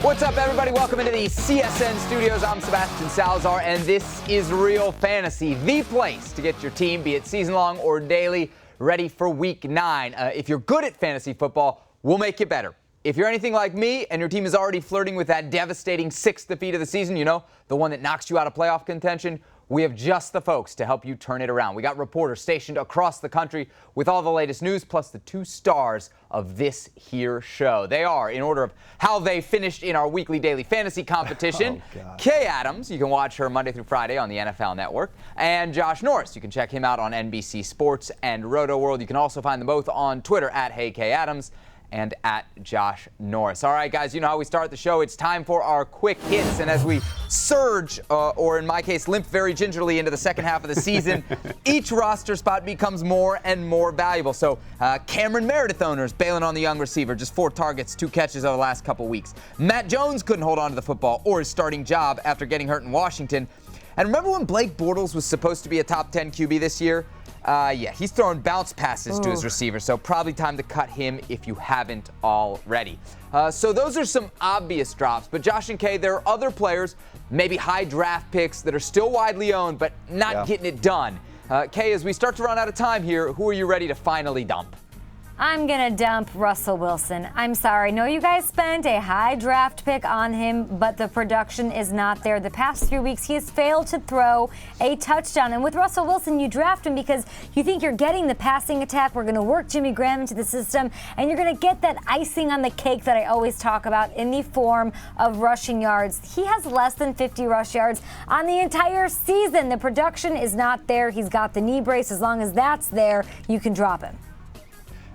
What's up, everybody? Welcome into the CSN studios. I'm Sebastian Salazar, and this is Real Fantasy, the place to get your team, be it season-long or daily, ready for Week 9. If you're good at fantasy football, we'll make you better. If you're anything like me and your team is already flirting with that devastating 6th defeat of the season, you know, the one that knocks you out of playoff contention, we have just the folks to help you turn it around. We got reporters stationed across the country with all the latest news, plus the 2 stars of this here show. They are, in order of how they finished in our weekly daily fantasy competition, Kay Adams. You can watch her Monday through Friday on the NFL Network. And Josh Norris. You can check him out on NBC Sports and Roto World. You can also find them both on Twitter at HeyKAdams and at Josh Norris. All right, guys, you know how we start the show. It's time for our quick hits. And as we surge, or in my case, limp very gingerly into the second half of the season, each roster spot becomes more and more valuable. So Cameron Meredith owners bailing on the young receiver. Just 4 targets, 2 catches over the last couple weeks. Matt Jones couldn't hold on to the football or his starting job after getting hurt in Washington. And remember when Blake Bortles was supposed to be a top 10 QB this year? Yeah, he's throwing bounce passes to his receiver, so probably time to cut him if you haven't already. So those are some obvious drops, but Josh and Kay, there are other players, maybe high draft picks that are still widely owned, but not getting it done. Kay, as we start to run out of time here, who are you ready to finally dump? I'm going to dump Russell Wilson. I'm sorry. No, you guys spent a high draft pick on him, but the production is not there. The past 3 weeks, he has failed to throw a touchdown. And with Russell Wilson, you draft him because you think you're getting the passing attack. We're going to work Jimmy Graham into the system, and you're going to get that icing on the cake that I always talk about in the form of rushing yards. He has less than 50 rush yards on the entire season. The production is not there. He's got the knee brace. As long as that's there, you can drop him.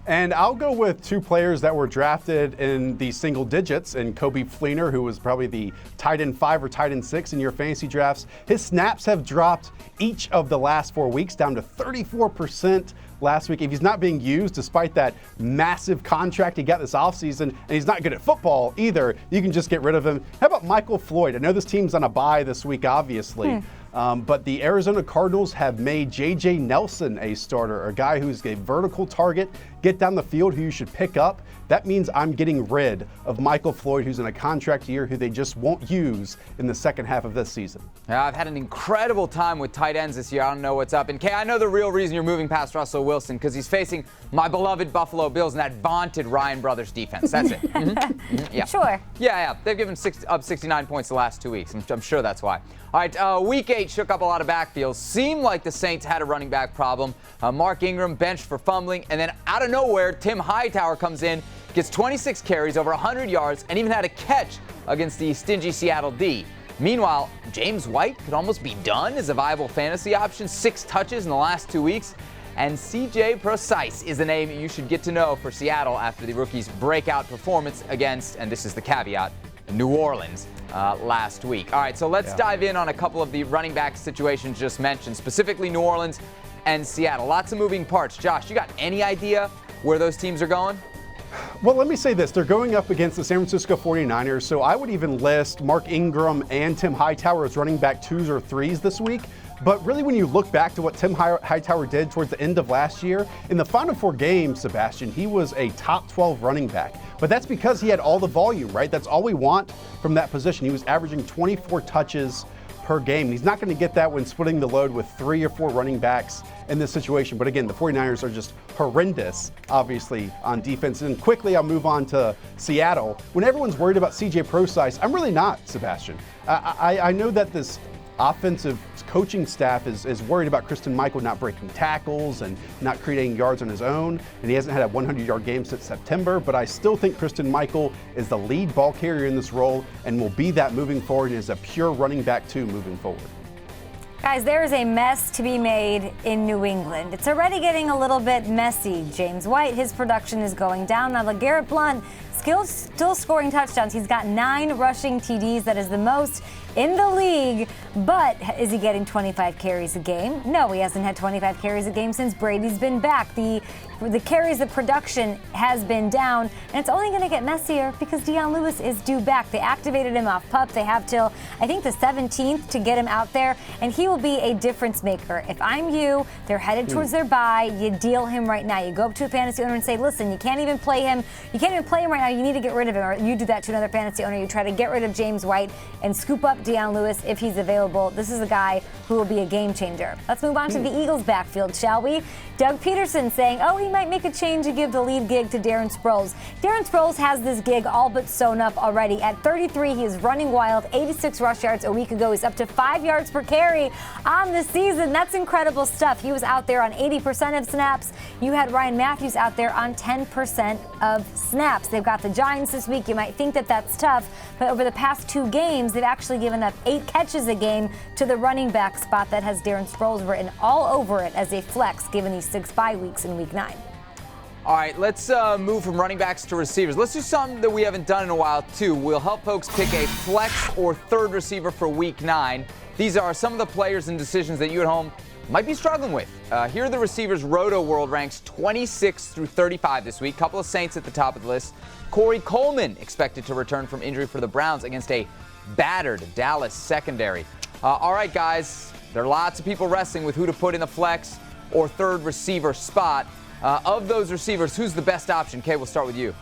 And I'll go with 2 players that were drafted in the single digits, and Kobe Fleener, who was probably the tight end 5 or tight end 6 in your fantasy drafts. His snaps have dropped each of the last 4 weeks down to 34% last week. If he's not being used, despite that massive contract he got this offseason, and he's not good at football either, you can just get rid of him. How about Michael Floyd? I know this team's on a bye this week, obviously. But the Arizona Cardinals have made J.J. Nelson a starter, a guy who's a vertical target, get down the field, who you should pick up. That means I'm getting rid of Michael Floyd, who's in a contract year, who they just won't use in the second half of this season. Yeah, I've had an incredible time with tight ends this year. I don't know what's up. And Kay, I know the real reason you're moving past Russell Wilson, because he's facing my beloved Buffalo Bills and that vaunted Ryan Brothers defense. That's it. Yeah. Sure. Yeah. They've given up 69 points the last 2 weeks. I'm sure that's why. All right, Week 8 shook up a lot of backfields. Seemed like the Saints had a running back problem. Mark Ingram benched for fumbling, and then out of nowhere, Tim Hightower comes in, gets 26 carries, over 100 yards, and even had a catch against the stingy Seattle D. Meanwhile, James White could almost be done as a viable fantasy option. 6 touches in the last 2 weeks. And C.J. Precise is the name you should get to know for Seattle after the rookie's breakout performance against, and this is the caveat, New Orleans last week. All right, so let's dive in on a couple of the running back situations just mentioned, specifically New Orleans and Seattle. Lots of moving parts. Josh, you got any idea where those teams are going? Well, let me say this. They're going up against the San Francisco 49ers, so I would even list Mark Ingram and Tim Hightower as running back 2s or 3s this week. But really, when you look back to what Tim Hightower did towards the end of last year, in the final 4 games, Sebastian, he was a top 12 running back. But that's because he had all the volume, right? That's all we want from that position. He was averaging 24 touches per game. He's not going to get that when splitting the load with 3 or 4 running backs in this situation. But again, the 49ers are just horrendous, obviously, on defense. And quickly, I'll move on to Seattle. When everyone's worried about C.J. Precise, I'm really not, Sebastian. I know that this offensive coaching staff is worried about Christine Michael not breaking tackles and not creating yards on his own, and he hasn't had a 100-yard game since September, but I still think Christine Michael is the lead ball carrier in this role and will be that moving forward and is a pure running back 2 moving forward. Guys, there is a mess to be made in New England. It's already getting a little bit messy. James White, his production is going down. Now, LeGarrette Blount still scoring touchdowns. He's got 9 rushing TDs. That is the most in the league. But is he getting 25 carries a game? No, he hasn't had 25 carries a game since Brady's been back. The carries, the production has been down, and it's only going to get messier because Deion Lewis is due back. They activated him off PUP. They have till, I think, the 17th to get him out there, and he will be a difference maker. If I'm you, they're headed towards their bye. You deal him right now. You go up to a fantasy owner and say, listen, you can't even play him. You can't even play him right now. You need to get rid of him. Or you do that to another fantasy owner. You try to get rid of James White and scoop up Deion Lewis if he's available. This is a guy who will be a game changer. Let's move on to the Eagles backfield, shall we? Doug Peterson saying, oh, he might make a change and give the lead gig to Darren Sproles. Darren Sproles has this gig all but sewn up already. At 33, he is running wild. 86 rush yards a week ago. He's up to 5 yards per carry on the season. That's incredible stuff. He was out there on 80% of snaps. You had Ryan Matthews out there on 10% of snaps. They've got the Giants this week. You might think that that's tough, but over the past 2 games, they've actually given up 8 catches a game to the running back spot that has Darren Sproles written all over it as a flex, given these 6 bye weeks in week 9. All right, let's move from running backs to receivers. Let's do something that we haven't done in a while, too. We'll help folks pick a flex or third receiver for week 9. These are some of the players and decisions that you at home might be struggling with. Here are the receivers Roto World ranks 26 through 35 this week. Couple of Saints at the top of the list. Corey Coleman expected to return from injury for the Browns against a battered Dallas secondary. All right, guys, there are lots of people wrestling with who to put in the flex or third receiver spot. Of those receivers, who's the best option? Kay, we'll start with you.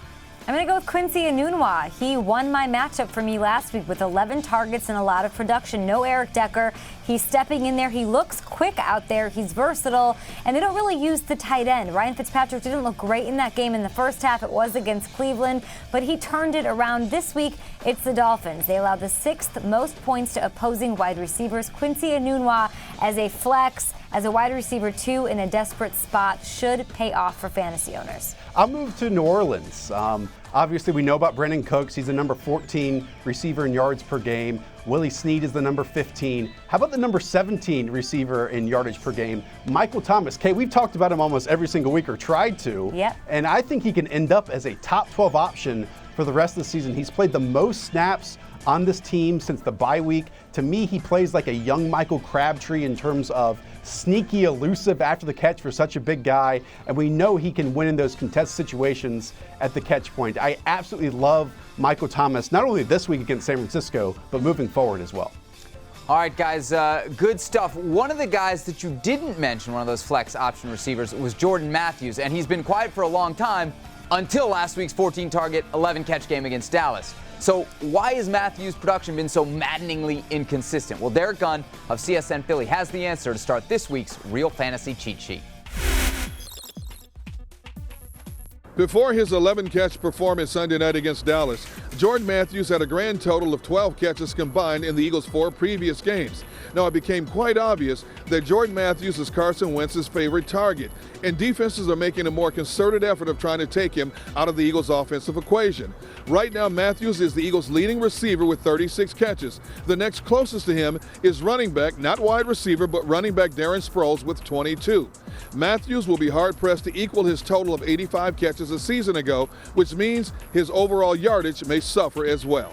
I'm going to go with Quincy Enunwa. He won my matchup for me last week with 11 targets and a lot of production. No Eric Decker. He's stepping in there. He looks quick out there. He's versatile. And they don't really use the tight end. Ryan Fitzpatrick didn't look great in that game in the first half. It was against Cleveland. But he turned it around this week. It's the Dolphins. They allowed the 6th most points to opposing wide receivers. Quincy Enunwa as a flex, as a wide receiver 2 in a desperate spot, should pay off for fantasy owners. I'll move to New Orleans. Obviously, we know about Brandon Cooks. He's the number 14 receiver in yards per game. Willie Snead is the number 15. How about the number 17 receiver in yardage per game? Michael Thomas. Kay, we've talked about him almost every single week, or tried to. Yep. And I think he can end up as a top 12 option for the rest of the season. He's played the most snaps on this team since the bye week. To me, he plays like a young Michael Crabtree in terms of sneaky, elusive after the catch for such a big guy, and we know he can win in those contested situations at the catch point. I absolutely love Michael Thomas, not only this week against San Francisco, but moving forward as well. All right, guys, good stuff. One of the guys that you didn't mention, one of those flex option receivers, was Jordan Matthews, and he's been quiet for a long time until last week's 14-target, 11-catch game against Dallas. So why has Matthews' production been so maddeningly inconsistent? Well, Derek Gunn of CSN Philly has the answer to start this week's Real Fantasy Cheat Sheet. Before his 11-catch performance Sunday night against Dallas, Jordan Matthews had a grand total of 12 catches combined in the Eagles' 4 previous games. Now, it became quite obvious that Jordan Matthews is Carson Wentz's favorite target, and defenses are making a more concerted effort of trying to take him out of the Eagles' offensive equation. Right now, Matthews is the Eagles' leading receiver with 36 catches. The next closest to him is running back, not wide receiver, but running back Darren Sproles with 22. Matthews will be hard-pressed to equal his total of 85 catches a season ago, which means his overall yardage may suffer as well.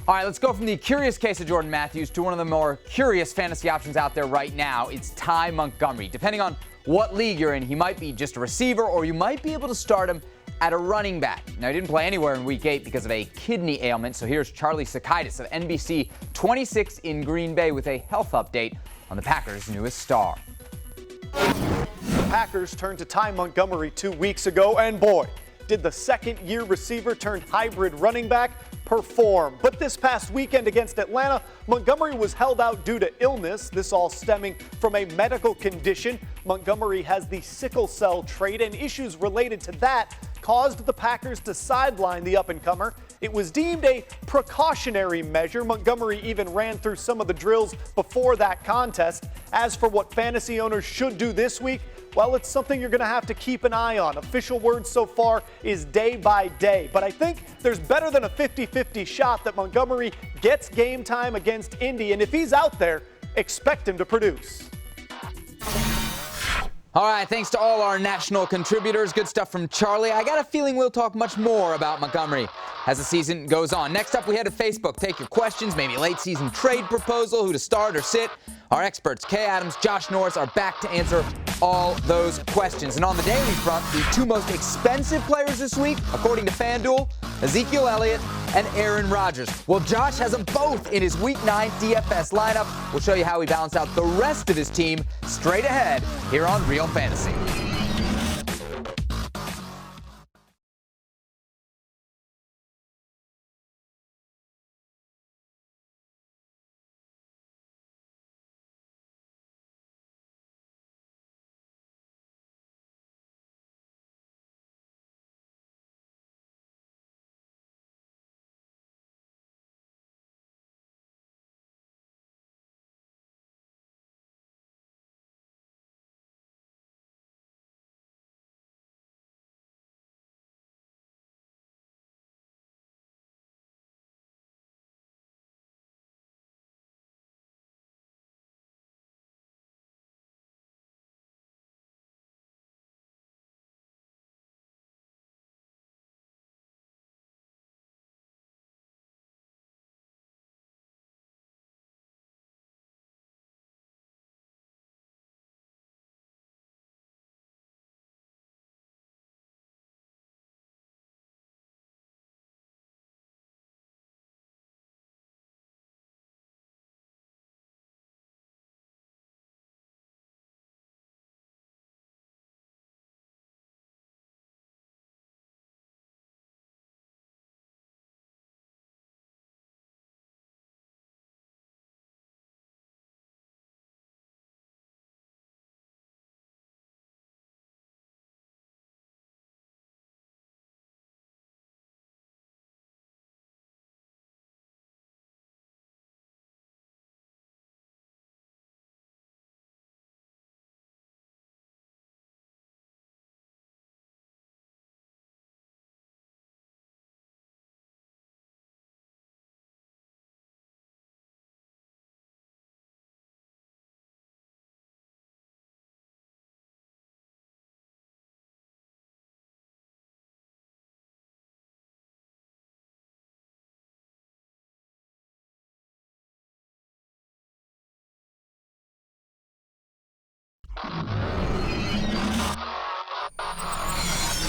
All right, let's go from the curious case of Jordan Matthews to one of the more curious fantasy options out there right now. It's Ty Montgomery. Depending on what league you're in, he might be just a receiver, or you might be able to start him at a running back. Now, he didn't play anywhere in Week 8 because of a kidney ailment, so here's Charlie Sakaitis of NBC 26 in Green Bay with a health update on the Packers' newest star. The Packers turned to Ty Montgomery 2 weeks ago, and boy, did the second-year receiver turned hybrid running back perform. But this past weekend against Atlanta, Montgomery was held out due to illness, this all stemming from a medical condition. Montgomery has the sickle cell trait, and issues related to that caused the Packers to sideline the up-and-comer. It was deemed a precautionary measure. Montgomery even ran through some of the drills before that contest. As for what fantasy owners should do this week, well, it's something you're going to have to keep an eye on. Official word so far is day by day. But I think there's better than a 50-50 shot that Montgomery gets game time against Indy. And if he's out there, expect him to produce. All right, thanks to all our national contributors. Good stuff from Charlie. I got a feeling we'll talk much more about Montgomery as the season goes on. Next up, we head to Facebook. Take your questions, maybe late season trade proposal, who to start or sit. Our experts, Kay Adams, Josh Norris, are back to answer all those questions. And on the daily front, the two most expensive players this week, according to FanDuel, Ezekiel Elliott and Aaron Rodgers. Well, Josh has them both in his Week 9 DFS lineup. We'll show you how he balanced out the rest of his team straight ahead here on Real Fantasy.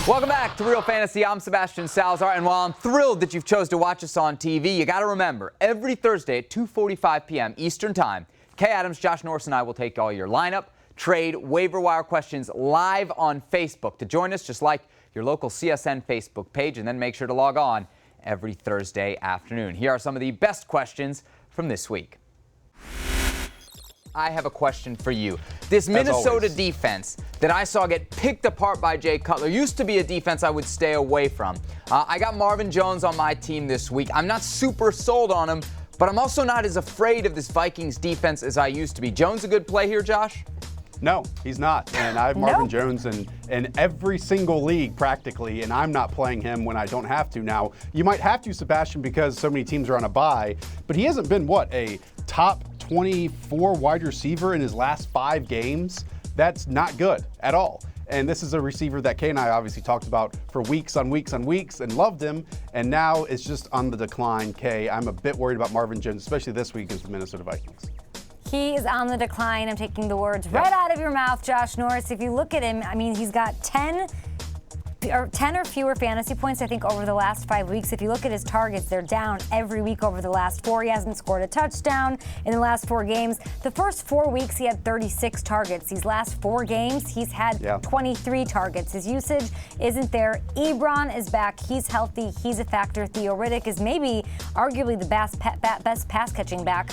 Welcome back to Real Fantasy. I'm Sebastian Salazar, and while I'm thrilled that you've chose to watch us on TV, you got to remember, every Thursday at 2:45 p.m. Eastern Time, Kay Adams, Josh Norris, and I will take all your lineup, trade, waiver wire questions live on Facebook. To join us, just like your local CSN Facebook page, and then make sure to log on every Thursday afternoon. Here are some of the best questions from this week. I have a question for you. This Minnesota defense that I saw get picked apart by Jay Cutler used to be a defense I would stay away from. I got Marvin Jones on my team this week. I'm not super sold on him, but I'm also not as afraid of this Vikings defense as I used to be. Jones a good play here, Josh? No, he's not. And I have Marvin Jones in every single league practically, and I'm not playing him when I don't have to. Now, you might have to, Sebastian, because so many teams are on a bye, but he hasn't been, a top 24 wide receiver in his last 5 games? That's not good at all. And this is a receiver that Kay and I obviously talked about for weeks on weeks on weeks and loved him, and now it's just on the decline. Kay, I'm a bit worried about Marvin Jones, especially this week against the Minnesota Vikings. He is on the decline. I'm taking the words right out of your mouth, Josh Norris. If you look at him, I mean, he's got 10 or fewer fantasy points, I think, over the last 5 weeks. If you look at his targets, they're down every week over the last 4. He hasn't scored a touchdown in the last 4 games. The first 4 weeks, he had 36 targets. These last 4 games, he's had 23 targets. His usage isn't there. Ebron is back. He's healthy. He's a factor. Theo Riddick is maybe arguably the best pass-catching back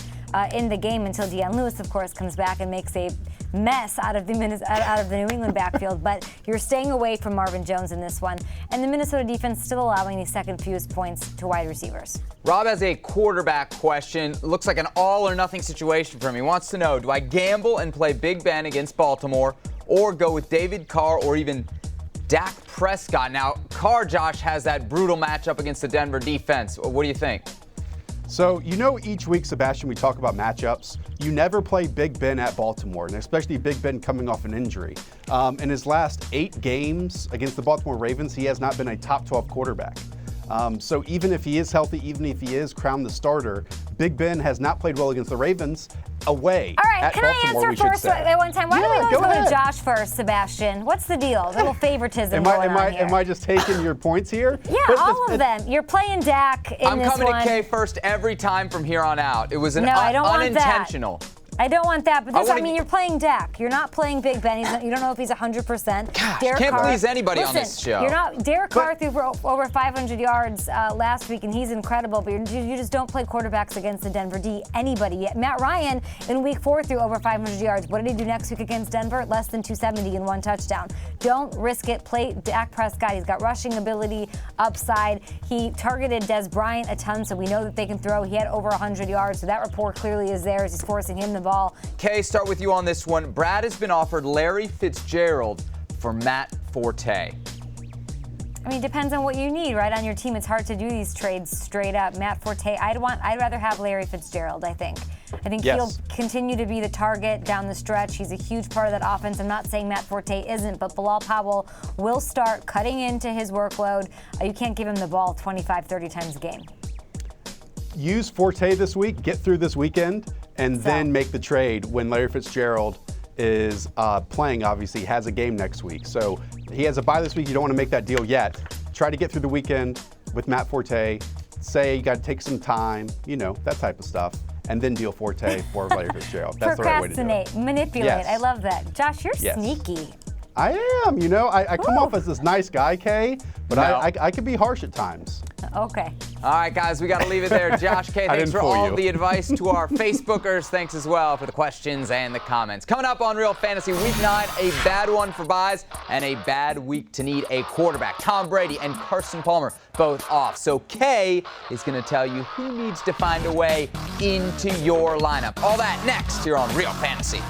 in the game until Deion Lewis, of course, comes back and makes a mess out of the New England backfield. But you're staying away from Marvin Jones in this one. And the Minnesota defense still allowing the second fewest points to wide receivers. Rob has a quarterback question. Looks like an all-or-nothing situation for him. He wants to know, do I gamble and play Big Ben against Baltimore, or go with David Carr or even Dak Prescott? Now, Carr, Josh, has that brutal matchup against the Denver defense. What do you think? So, each week, Sebastian, we talk about matchups. You never play Big Ben at Baltimore, and especially Big Ben coming off an injury. In his last 8 games against the Baltimore Ravens, he has not been a top 12 quarterback. So even if he is healthy, even if he is crowned the starter, Big Ben has not played well against the Ravens away. All right, at can Baltimore, I answer first at one time? Why do we always go to Josh first, Sebastian? What's the deal? A little favoritism going on here. Am I just taking your points here? Yeah, all of them. You're playing Dak in I'm this coming one. to K first every time from here on out. It was an I don't want unintentional. That. I don't want that, but you're playing Dak. You're not playing Big Ben. You don't know if he's 100%. Gosh, Derek can't Carr, please anybody on this show. You're not. Derek Carr threw for over 500 yards last week, and he's incredible. But you just don't play quarterbacks against the Denver D. Anybody. Matt Ryan in Week 4 threw over 500 yards. What did he do next week against Denver? Less than 270 and 1 touchdown. Don't risk it. Play Dak Prescott. He's got rushing ability, upside. He targeted Des Bryant a ton, so we know that they can throw. He had over 100 yards, so that rapport clearly is there as he's forcing him the ball. Kay, start with you on this one. Brad has been offered Larry Fitzgerald for Matt Forte. I mean, it depends on what you need, right? On your team, it's hard to do these trades straight up. Matt Forte, I'd rather have Larry Fitzgerald, I think. I think he'll continue to be the target down the stretch. He's a huge part of that offense. I'm not saying Matt Forte isn't, but Bilal Powell will start cutting into his workload. You can't give him the ball 25, 30 times a game. Use Forte this week, get through this weekend, and then make the trade when Larry Fitzgerald is playing, obviously, has a game next week. So he has a bye this week. You don't want to make that deal yet. Try to get through the weekend with Matt Forte. Say you got to take some time, that type of stuff, and then deal Forte for Larry Fitzgerald. That's the right way to do it. Procrastinate, manipulate. Yes. I love that. Josh, you're sneaky. I am. I come off as this nice guy, Kay, but I can be harsh at times. Okay. All right, guys, we got to leave it there. Josh K, thanks for all the advice. To our Facebookers, thanks as well for the questions and the comments. Coming up on Real Fantasy Week 9, a bad one for buys and a bad week to need a quarterback. Tom Brady and Carson Palmer both off. So Kay is going to tell you who needs to find a way into your lineup. All that next here on Real Fantasy.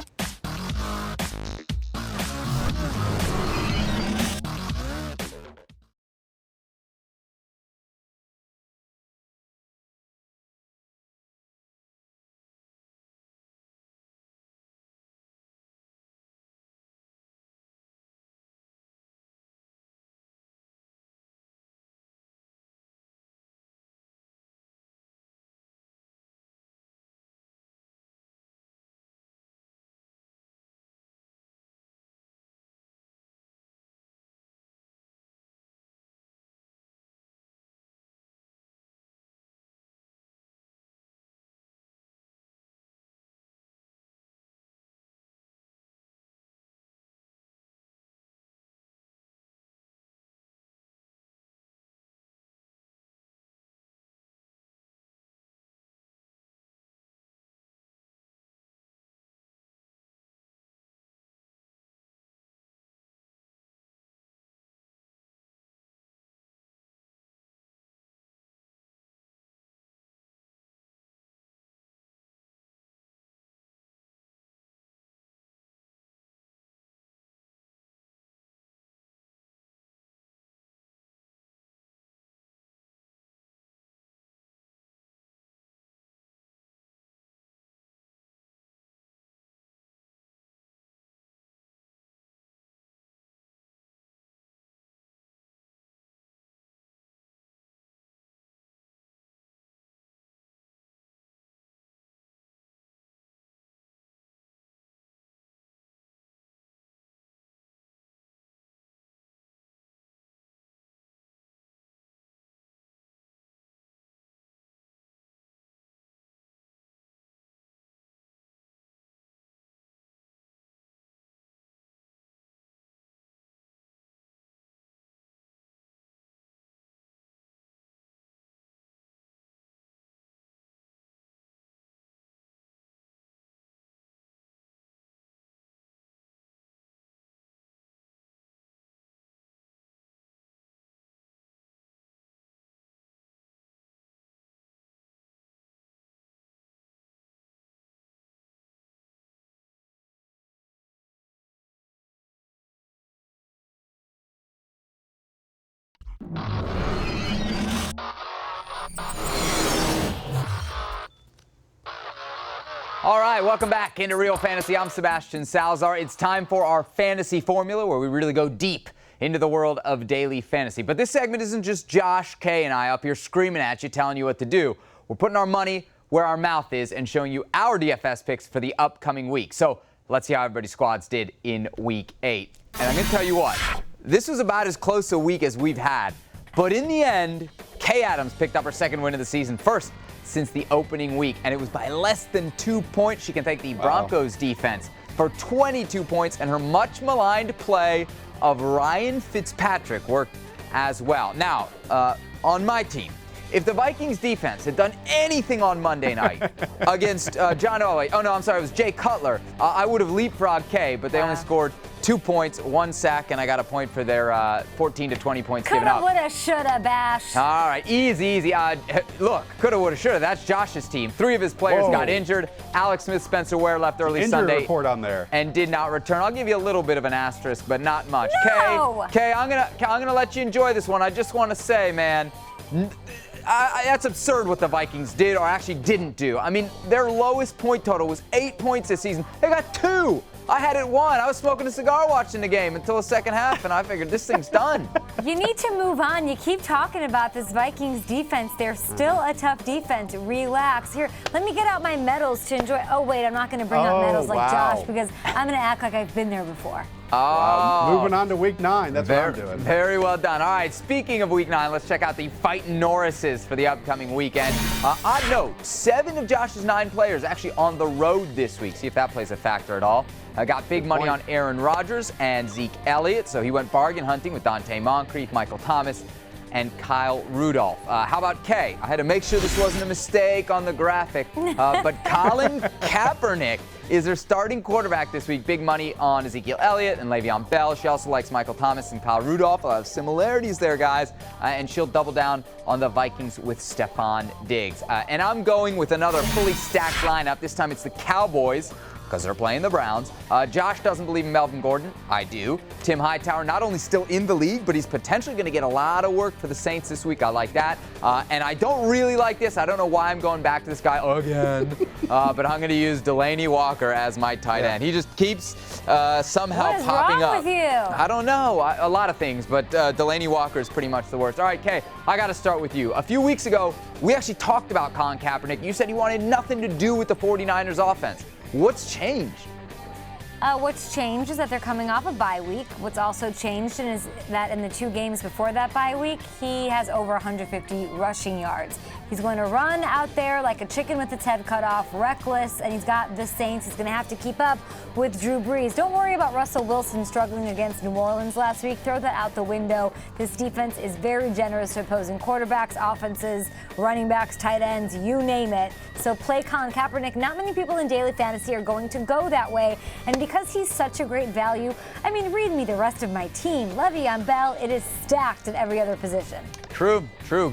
All right, welcome back into Real Fantasy. I'm Sebastian Salazar. It's time for our fantasy formula where we really go deep into the world of daily fantasy. But this segment isn't just Josh, Kay, and I up here screaming at you, telling you what to do. We're putting our money where our mouth is and showing you our DFS picks for the upcoming week. So let's see how everybody's squads did in Week 8. And I'm going to tell you what, this was about as close a week as we've had. But in the end, Kay Adams picked up her second win of the season, first since the opening week, and it was by less than 2 points. She can thank the Broncos defense for 22 points, and her much maligned play of Ryan Fitzpatrick worked as well. Now, on my team, if the Vikings defense had done anything on Monday night against it was Jay Cutler, I would have leapfrogged Kay, but they only scored 2 points, 1 sack, and I got a point for their 14 to 20 points given up. Coulda, woulda, shoulda, bash. All right, easy. Look, coulda, woulda, shoulda. That's Josh's team. 3 of his players got injured. Alex Smith, Spencer Ware left early Sunday. Injury report on there. And did not return. I'll give you a little bit of an asterisk, but not much. No! Kay, I'm gonna let you enjoy this one. I just want to say, man, that's absurd what the Vikings did or actually didn't do. I mean, their lowest point total was 8 points this season. They got 2. I had it 1. I was smoking a cigar watching the game until the second half, and I figured this thing's done. You need to move on. You keep talking about this Vikings defense. They're still a tough defense. Relax. Here, let me get out my medals to enjoy. Oh, wait, I'm not going to bring out medals like Josh because I'm going to act like I've been there before. Wow. Moving on to Week 9. That's what I'm doing. Very well done. All right, speaking of Week 9, let's check out the Fightin' Norrises for the upcoming weekend. Odd note, 7 of Josh's 9 players actually on the road this week. See if that plays a factor at all. I got big money on Aaron Rodgers and Zeke Elliott, so he went bargain hunting with Dante Moncrief, Michael Thomas, and Kyle Rudolph. How about Kay? I had to make sure this wasn't a mistake on the graphic, but Colin Kaepernick is their starting quarterback this week. Big money on Ezekiel Elliott and Le'Veon Bell. She also likes Michael Thomas and Kyle Rudolph. A lot of similarities there, guys. And she'll double down on the Vikings with Stephon Diggs. And I'm going with another fully stacked lineup. This time it's the Cowboys, because they're playing the Browns. Josh doesn't believe in Melvin Gordon. I do. Tim Hightower not only still in the league, but he's potentially going to get a lot of work for the Saints this week. I like that. And I don't really like this. I don't know why I'm going back to this guy again. But I'm going to use Delaney Walker as my tight end. He just keeps somehow popping up. What is wrong with you? I don't know. A lot of things, but Delaney Walker is pretty much the worst. All right, Kay, I got to start with you. A few weeks ago, we actually talked about Colin Kaepernick. You said he wanted nothing to do with the 49ers offense. What's changed? What's changed is that they're coming off a bye week. What's also changed is that in the 2 games before that bye week, he has over 150 rushing yards. He's going to run out there like a chicken with its head cut off, reckless, and he's got the Saints. He's going to have to keep up with Drew Brees. Don't worry about Russell Wilson struggling against New Orleans last week. Throw that out the window. This defense is very generous to opposing quarterbacks, offenses, running backs, tight ends, you name it. So play Colin Kaepernick. Not many people in daily fantasy are going to go that way. And because he's such a great value, I mean, read me the rest of my team. Le'Veon Bell, it is stacked at every other position. True.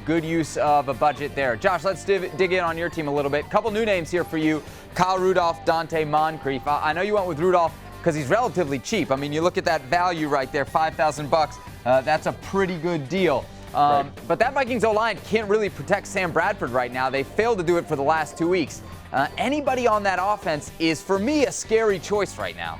Good use of a budget there. Josh, let's dig in on your team a little bit. Couple new names here for you. Kyle Rudolph, Dante Moncrief. I know you went with Rudolph because he's relatively cheap. I mean, you look at that value right there, $5,000. That's a pretty good deal. But that Vikings O-line can't really protect Sam Bradford right now. They failed to do it for the last 2 weeks. Anybody on that offense is, for me, a scary choice right now.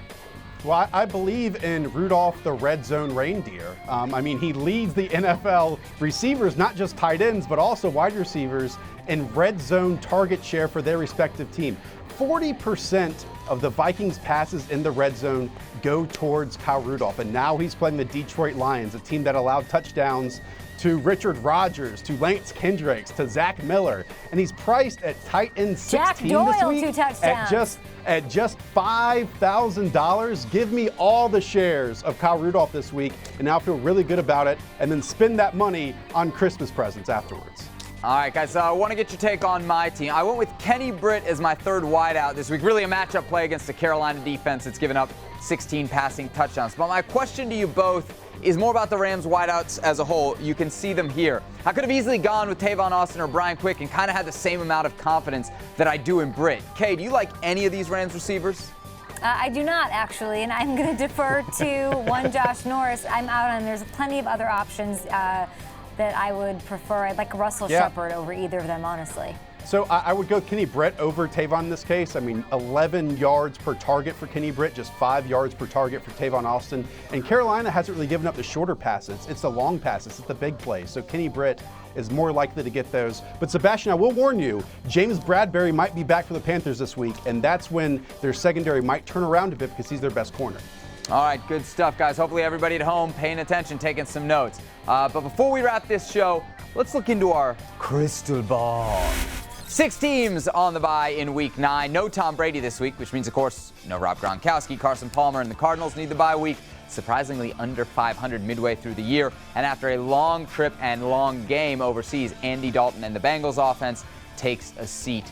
Well, I believe in Rudolph the red zone reindeer. I mean, he leads the NFL receivers, not just tight ends, but also wide receivers in red zone target share for their respective team. 40% of the Vikings passes in the red zone go towards Kyle Rudolph, and now he's playing the Detroit Lions, a team that allowed touchdowns to Richard Rodgers, to Lance Kendricks, to Zach Miller, and he's priced at tight end 16 Jack Doyle, this week 2 touchdowns. at just $5,000. Give me all the shares of Kyle Rudolph this week, and now feel really good about it, and then spend that money on Christmas presents afterwards. All right, guys, I want to get your take on my team. I went with Kenny Britt as my third wideout this week. Really a matchup play against the Carolina defense that's given up 16 passing touchdowns. But my question to you both is more about the Rams wideouts as a whole. You can see them here. I could have easily gone with Tavon Austin or Brian Quick and kind of had the same amount of confidence that I do in Britt. Kay, do you like any of these Rams receivers? I do not, actually, and I'm going to defer to one Josh Norris. I'm out on there's plenty of other options that I would prefer. I'd like Russell Shepard over either of them, honestly. So I would go Kenny Britt over Tavon in this case. I mean, 11 yards per target for Kenny Britt, just 5 yards per target for Tavon Austin. And Carolina hasn't really given up the shorter passes. It's the long passes. It's the big plays. So Kenny Britt is more likely to get those. But Sebastian, I will warn you, James Bradbury might be back for the Panthers this week, and that's when their secondary might turn around a bit because he's their best corner. All right, good stuff, guys. Hopefully everybody at home paying attention, taking some notes. But before we wrap this show, let's look into our crystal ball. 6 teams on the bye in Week 9. No Tom Brady this week, which means, of course, no Rob Gronkowski. Carson Palmer and the Cardinals need the bye week. Surprisingly under 500 midway through the year. And after a long trip and long game overseas, Andy Dalton and the Bengals offense takes a seat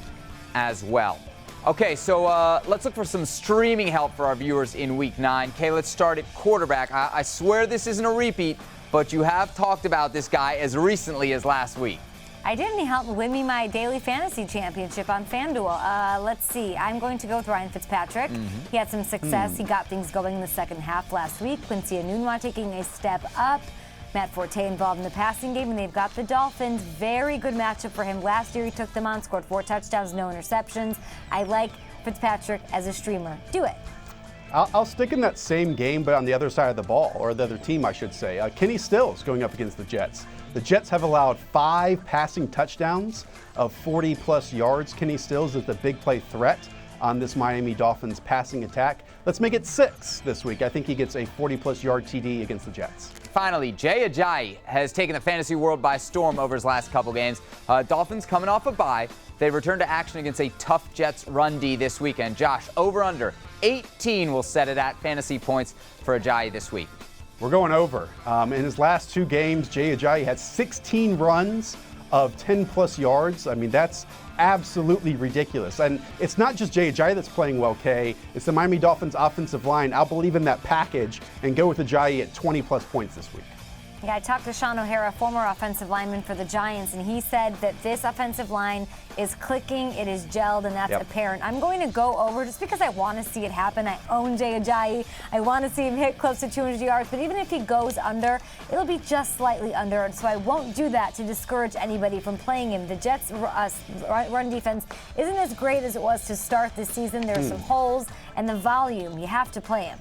as well. Okay, so let's look for some streaming help for our viewers in Week 9. Okay, let's start at quarterback. I swear this isn't a repeat, but you have talked about this guy as recently as last week. I did, and he helped win me my daily fantasy championship on FanDuel. Let's see. I'm going to go with Ryan Fitzpatrick. He had some success. He got things going in the second half last week. Quincy Enunwa taking a step up. Matt Forte involved in the passing game, and they've got the Dolphins. Very good matchup for him. Last year he took them on, scored 4 touchdowns, no interceptions. I like Fitzpatrick as a streamer. Do it. I'll stick in that same game, but on the other side of the ball, or the other team, I should say. Kenny Stills going up against the Jets. The Jets have allowed 5 passing touchdowns of 40-plus yards. Kenny Stills is the big play threat on this Miami Dolphins passing attack. Let's make it 6 this week. I think he gets a 40-plus yard TD against the Jets. Finally, Jay Ajayi has taken the fantasy world by storm over his last couple games. Dolphins coming off a bye. They return to action against a tough Jets run D this weekend. Josh, over/under 18 will set it at fantasy points for Ajayi this week. We're going over. In his last 2 games, Jay Ajayi had 16 runs of 10-plus yards. I mean, that's absolutely ridiculous. And it's not just Jay Ajayi that's playing well, Kay. It's the Miami Dolphins offensive line. I'll believe in that package and go with Ajayi at 20-plus points this week. Yeah, I talked to Sean O'Hara, former offensive lineman for the Giants, and he said that this offensive line is clicking, it is gelled, and that's apparent. I'm going to go over just because I want to see it happen. I own Jay Ajayi. I want to see him hit close to 200 yards, but even if he goes under, it'll be just slightly under, and so I won't do that to discourage anybody from playing him. The Jets' run defense isn't as great as it was to start this season. There's some holes, and the volume, you have to play him.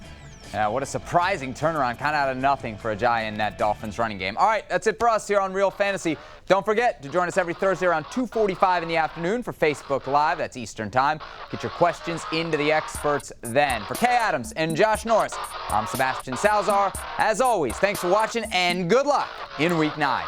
Yeah, what a surprising turnaround, kind of out of nothing for Ajayi in that Dolphins running game. All right, that's it for us here on Real Fantasy. Don't forget to join us every Thursday around 2:45 in the afternoon for Facebook Live. That's Eastern Time. Get your questions into the experts then. For Kay Adams and Josh Norris, I'm Sebastian Salazar. As always, thanks for watching and good luck in Week 9.